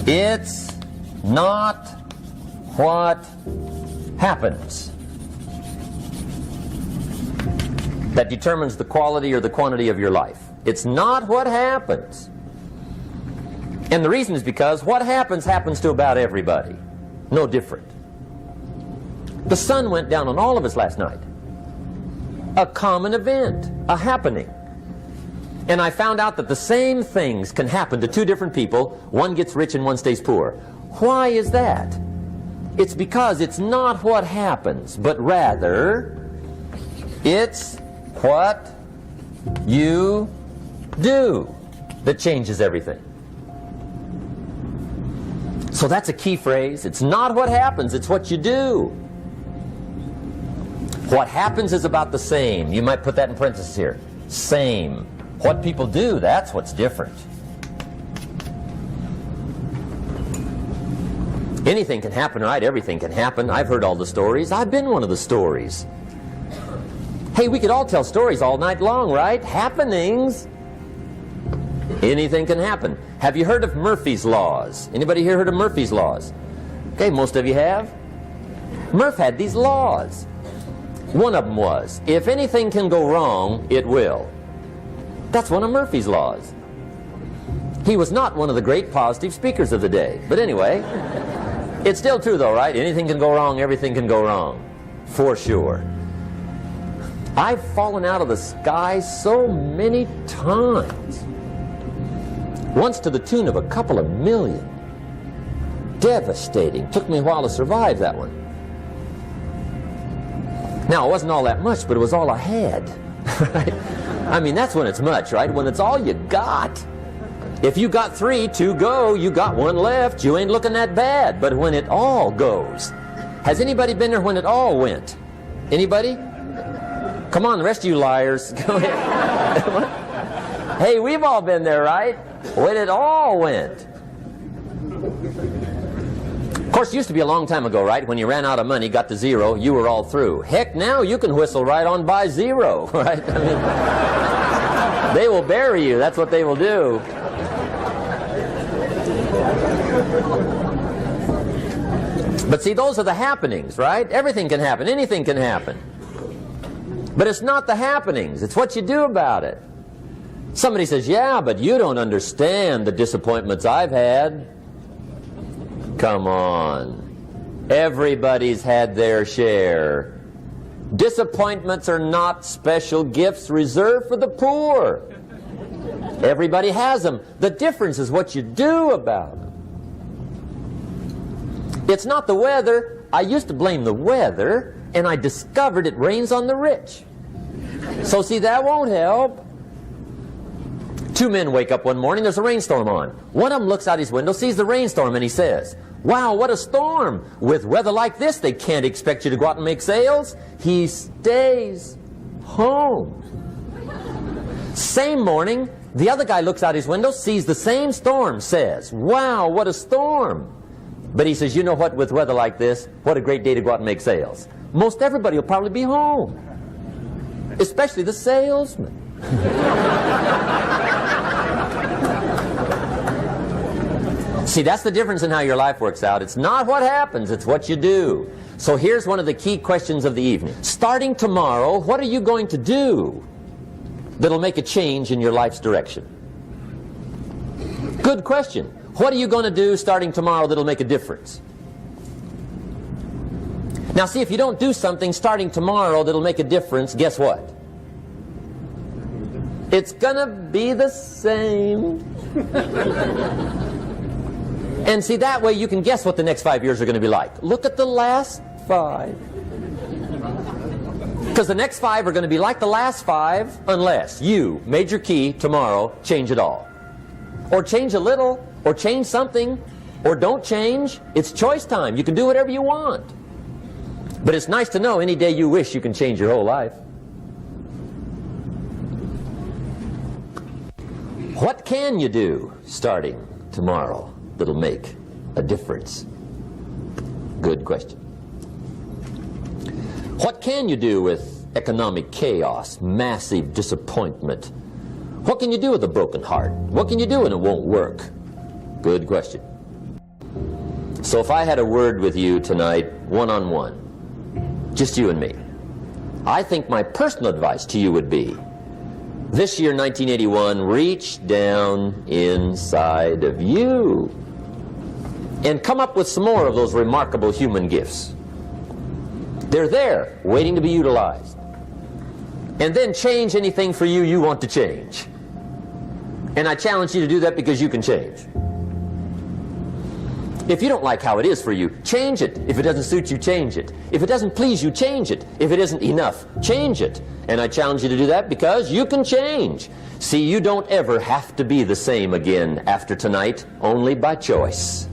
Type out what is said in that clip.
It's not what happens that determines the quality or the quantity of your life. It's not what happens. And the reason is because what happens to about everybody. No different. The sun went down on all of us last night. A common event, a happening. And I found out that the same things can happen to two different people. One gets rich and one stays poor. Why is that? It's because it's not what happens, but rather it's what you do that changes everything. So that's a key phrase. It's not what happens, it's what you do. What happens is about the same. You might put that in parentheses here. Same. What people do, that's what's different. Anything can happen, right? Everything can happen. I've heard all the stories. I've been one of the stories. Hey, we could all tell stories all night long, right? Happenings. Anything can happen. Have you heard of Murphy's Laws? Anybody here heard of Murphy's Laws? Okay, most of you have. Murph had these laws. One of them was, if anything can go wrong, it will. That's one of Murphy's Laws. He was not one of the great positive speakers of the day. But anyway, it's still true though, right? Anything can go wrong, everything can go wrong. For sure. I've fallen out of the sky so many times. Once to the tune of a couple of million. Devastating. Took me a while to survive that one. Now, it wasn't all that much, but it was all I had. Right? I mean, that's when it's much, right? When it's all you got. If you got 3, 2 go, you got 1 left, you ain't looking that bad. But when it all goes. Has anybody been there when it all went? Anybody? Come on, the rest of you liars. Go ahead. Hey, we've all been there, right? When it all went. Of course, it used to be a long time ago, right? When you ran out of money, got to 0, you were all through. Heck, now you can whistle right on by 0, right? I mean, they will bury you. That's what they will do. But see, those are the happenings, right? Everything can happen. Anything can happen. But it's not the happenings. It's what you do about it. Somebody says, yeah, but you don't understand the disappointments I've had. Come on. Everybody's had their share. Disappointments are not special gifts reserved for the poor. Everybody has them. The difference is what you do about them. It's not the weather. I used to blame the weather, and I discovered it rains on the rich. So see, that won't help. 2 men wake up one morning, there's a rainstorm on. One of them looks out his window, sees the rainstorm, and he says, wow, what a storm. With weather like this, they can't expect you to go out and make sales. He stays home. Same morning, the other guy looks out his window, sees the same storm, says, wow, what a storm. But he says, you know what, with weather like this, what a great day to go out and make sales. Most everybody will probably be home. Especially the salesman. See, that's the difference in how your life works out. It's not what happens, it's what you do. So here's one of the key questions of the evening. Starting tomorrow, what are you going to do that'll make a change in your life's direction? Good question. What are you going to do starting tomorrow that'll make a difference? Now see, if you don't do something starting tomorrow that'll make a difference, guess what? It's gonna be the same. And see, that way you can guess what the next 5 years are going to be like. Look at the last 5. Because the next 5 are going to be like the last 5 unless you, major key, tomorrow, change it all. Or change a little, or change something, or don't change. It's choice time. You can do whatever you want. But it's nice to know any day you wish you can change your whole life. What can you do starting tomorrow that'll make a difference? Good question. What can you do with economic chaos, massive disappointment? What can you do with a broken heart? What can you do when it won't work? Good question. So if I had a word with you tonight, one-on-one, just you and me, I think my personal advice to you would be, this year, 1981, reach down inside of you and come up with some more of those remarkable human gifts. They're there, waiting to be utilized. And then change anything for you you want to change. And I challenge you to do that because you can change. If you don't like how it is for you, change it. If it doesn't suit you, change it. If it doesn't please you, change it. If it isn't enough, change it. And I challenge you to do that because you can change. See, you don't ever have to be the same again after tonight, only by choice.